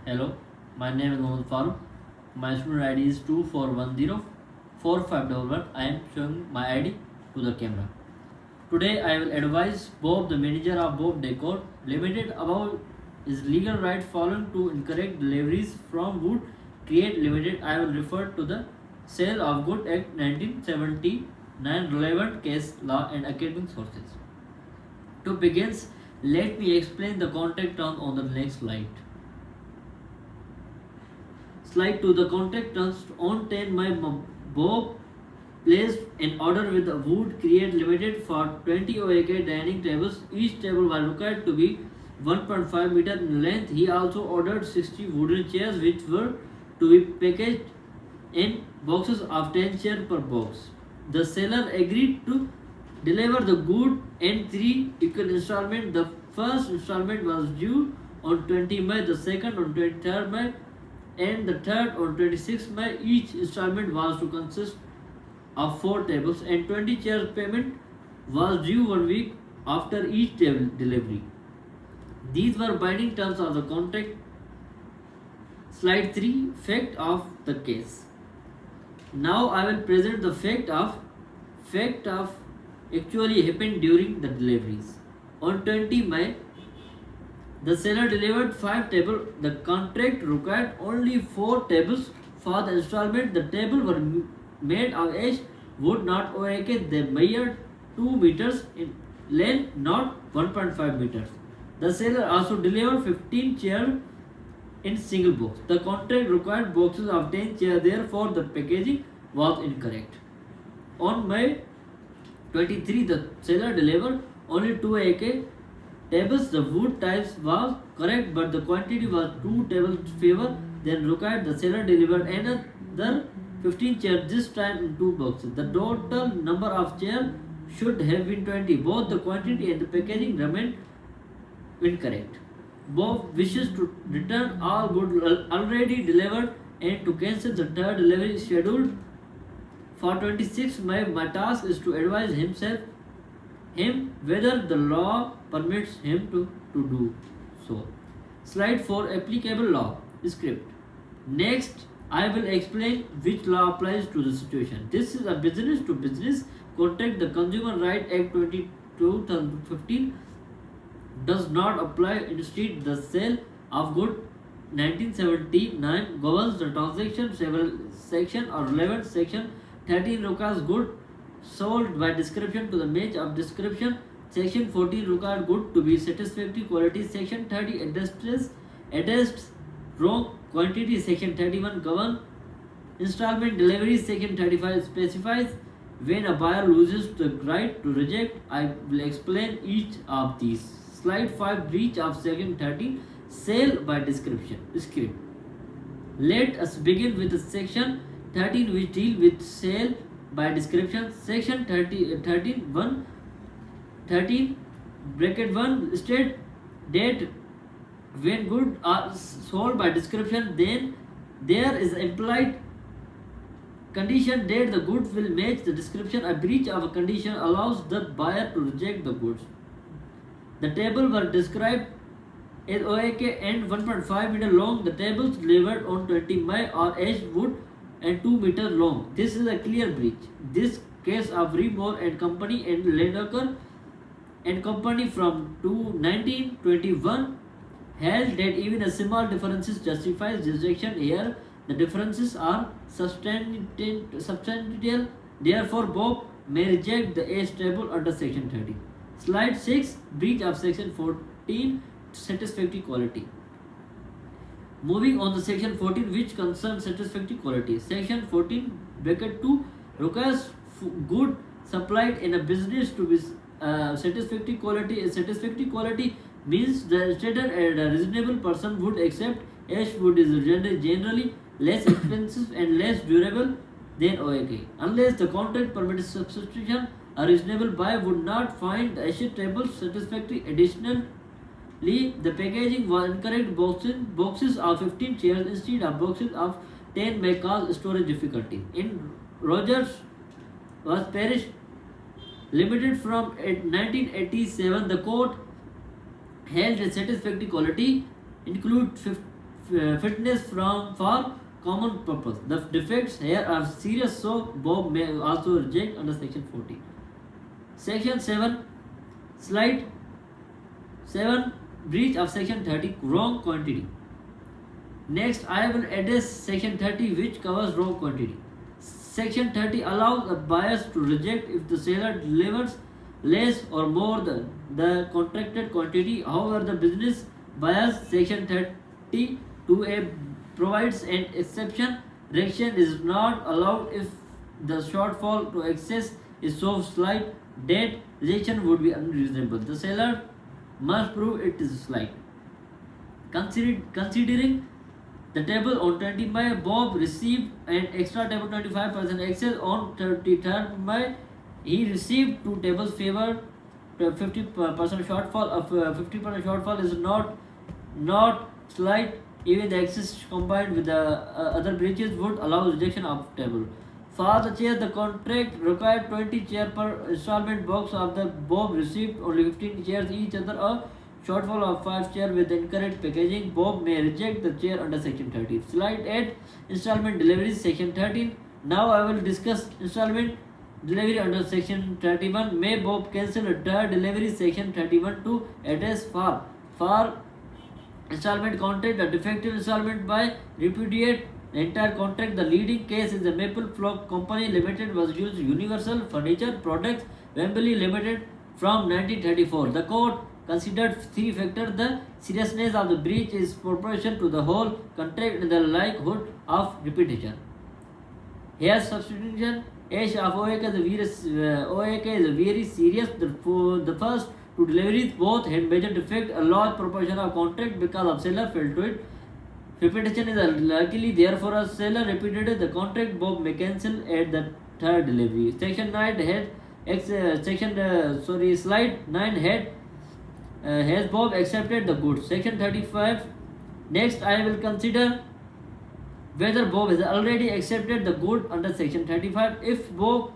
Hello, my name is Mohammed Farooq. My student ID is 24104511. I am showing my ID to the camera. Today I will advise Bob, the manager of Bob Decor Limited, about his legal right following to incorrect deliveries from Wood Create Limited. I will refer to the Sale of Good Act 1979 relevant case law and academic sources. To begin, let me explain the contract terms on the next slide. Slide to the contract terms. On 10 May, Bob placed an order with the Wood Create Limited for 20 OAK dining tables. Each table was required to be 1.5 meter in length. He also ordered 60 wooden chairs which were to be packaged in boxes of 10 chairs per box. The seller agreed to deliver the good in 3 equal installments. The first installment was due on 20 May, the second on 23rd May, and the third on 26th May. Each installment was to consist of 4 tables and 20 chairs. Payment was due 1 week after each table delivery. These were binding terms of the contract. Slide 3. Fact of the case. Now I will present the fact of actually happened during the deliveries. On 20 May, the seller delivered 5 tables. The contract required only 4 tables for the installment. The tables were made of ash wood, not OAK. They measured 2 meters in length, not 1.5 meters. The seller also delivered 15 chairs in single box. The contract required boxes of 10 chairs, therefore the packaging was incorrect. On May 23, the seller delivered only 2 AK tables. The wood types was correct, but the quantity was 2 tables fewer than required. The seller delivered another 15 chairs, this time in 2 boxes. The total number of chairs should have been 20. Both the quantity and the packaging remained incorrect. Bob wishes to return all goods already delivered and to cancel the third delivery scheduled for 26 May. My task is to advise him whether the law permits him to do so. Slide 4. Applicable law. Script. Next, I will explain which law applies to the situation. This is a business to business contract. The Consumer Right Act 2015 does not apply. Instead, the Sale of Goods 1979 governs the transaction. Several section or relevant section 13 requires good sold by description to the match of description. Section 14 required good to be satisfactory quality. Section 30 addressed wrong quantity. Section 31 govern installment delivery. Section 35 specifies when a buyer loses the right to reject. I will explain each of these. Slide 5. Breach of Section 13 sale by description. Script. Let us begin with the Section 13 which deal with sale by description. Section 13 bracket 1 state that when goods are sold by description, then there is implied condition that the goods will match the description. A breach of a condition allows the buyer to reject the goods. The tables were described as OAK and 1.5 meter long. The tables delivered on 20 May are ash wood and 2 meters long. This is a clear breach. This case of Remore and Company and Landocker and Company from 1921 held that even a small differences justifies rejection. Here, the differences are substantial. Therefore, Bob may reject the ash table under Section 30. Slide 6. Breach of Section 14 satisfactory quality. Moving on to Section 14 which concerns satisfactory quality. Section 14 bracket 2 requires good supplied in a business to be satisfactory quality. A satisfactory quality means the stated and a reasonable person would accept ash wood is generally less expensive and less durable than OAK. Unless the contract permits substitution, a reasonable buyer would not find the ash table satisfactory. Additionally, the packaging was incorrect. Boxes of 15 chairs instead of boxes of 10 may cause storage difficulty. In Rogers was Parish Limited from 1987, the court held that satisfactory quality include fitness for common purpose. The defects here are serious, so Bob may also reject under section 14. Section 7, slide 7, breach of section 30, wrong quantity. Next, I will address section 30, which covers wrong quantity. Section 30 allows a buyer to reject if the seller delivers less or more than the contracted quantity. However, the business buyers section 32A provides an exception. Rejection is not allowed if the shortfall to excess is so slight that rejection would be unreasonable. The seller must prove it is slight. Considering the table on 20 May, Bob received an extra table 25% excess. On 33rd May, he received two tables favor 50% shortfall. Of 50% shortfall is not slight. Even the excess combined with the other breaches would allow rejection of table. For the chair, the contract required 20 chairs per installment box. Of the Bob received only 15 chairs each. Other a shortfall of 5 chairs with incorrect packaging. Bob may reject the chair under section 30. Slide 8, installment deliveries section 13. Now I will discuss installment delivery under section 31. May Bob cancel a third delivery section 31 to address for installment contract. A defective installment by repudiate the entire contract. The leading case is the Maple Flock Company Limited was used Universal Furniture Products Wembley Limited from 1934. The court considered three factors: the seriousness of the breach is proportion to the whole contract and the likelihood of repetition. Here substitution H of OAK is very serious. The first two deliveries both had major defect. A large proportion of contract because of seller failed to it. Repetition is unlikely, therefore a seller repeated the contract. Bob may cancel at the third delivery. Section 9 had slide 9 had has Bob accepted the goods. Section 35. Next, I will consider whether Bob has already accepted the good under section 35. If Bob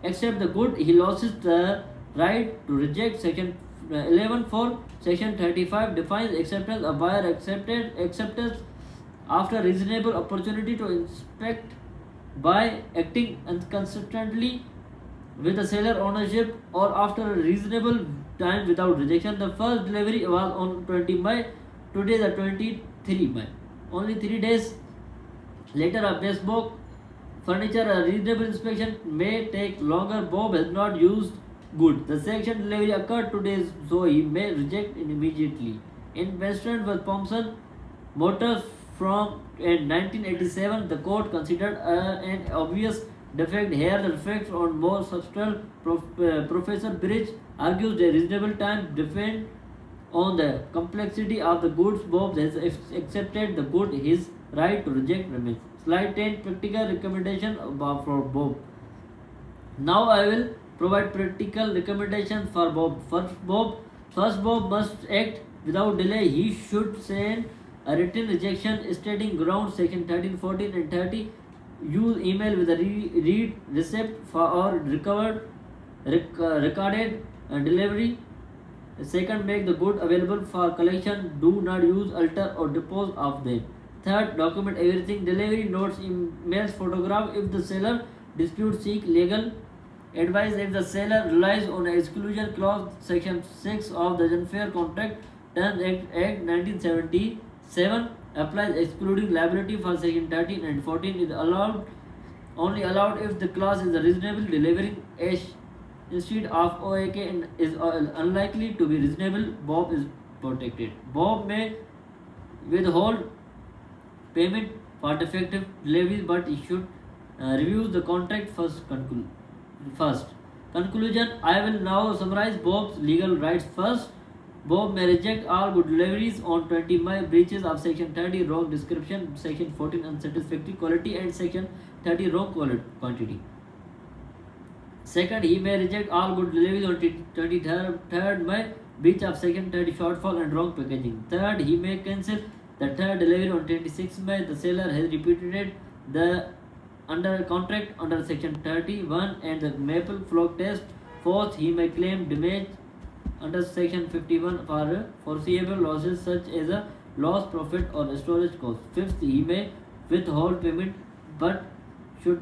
accepts the good, he loses the right to reject. Section 11 for section 35 defines acceptance. A buyer acceptance after reasonable opportunity to inspect by acting inconsistently with the seller ownership or after a reasonable time without rejection. The first delivery was on 20 May. Today the 23 May. Only 3 days later a bespoke furniture, a reasonable inspection may take longer. Bob has not used good. The section delivery occurred today, so he may reject it immediately. In Western with Thompson Motors from in 1987, the court considered an obvious defect. Here the defects on more substantial. Professor Bridge argues a reasonable time depend on the complexity of the goods. Bob has accepted the good. His right to reject remains. Slide 10, practical recommendation for Bob. Now I will provide practical recommendation for Bob. First Bob must act without delay. He should send a written rejection stating grounds. Section 13, 14 and 30. Use email with a read receipt for or recorded delivery. Second, make the good available for collection. Do not use, alter or dispose of them. Third, document everything: delivery notes, emails, photograph. If the seller disputes, seek legal advice. If the seller relies on an exclusion clause, section 6 of the Unfair Contract Terms Act 1977 applies. Excluding liability for section 13 and 14 is only allowed if the clause is a reasonable. Delivering H instead of OAK is unlikely to be reasonable. Bob is protected. Bob may withhold payment for defective deliveries, but he should review the contract first. Conclusion. I will now summarize Bob's legal rights. First, Bob may reject all good deliveries on 20 May. Breaches of section 30, wrong description, section 14 unsatisfactory quality, and section 30 wrong quantity. Second, he may reject all good deliveries on 23rd May. Breach of section 30 shortfall and wrong packaging. Third, he may cancel the third delivery on 26 May. The seller has repeated the under contract under section 31 and the Maple Flock test. Fourth, he may claim damage under section 51 for foreseeable losses such as a lost profit or storage cost. Fifth, he may withhold payment but should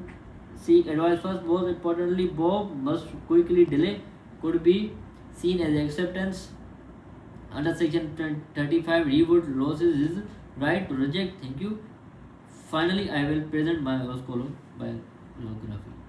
seek advice first. Most importantly, Bob must quickly delay could be seen as acceptance under section 35. He would loses his right to reject. Thank you. Finally, I will present my scholar biography.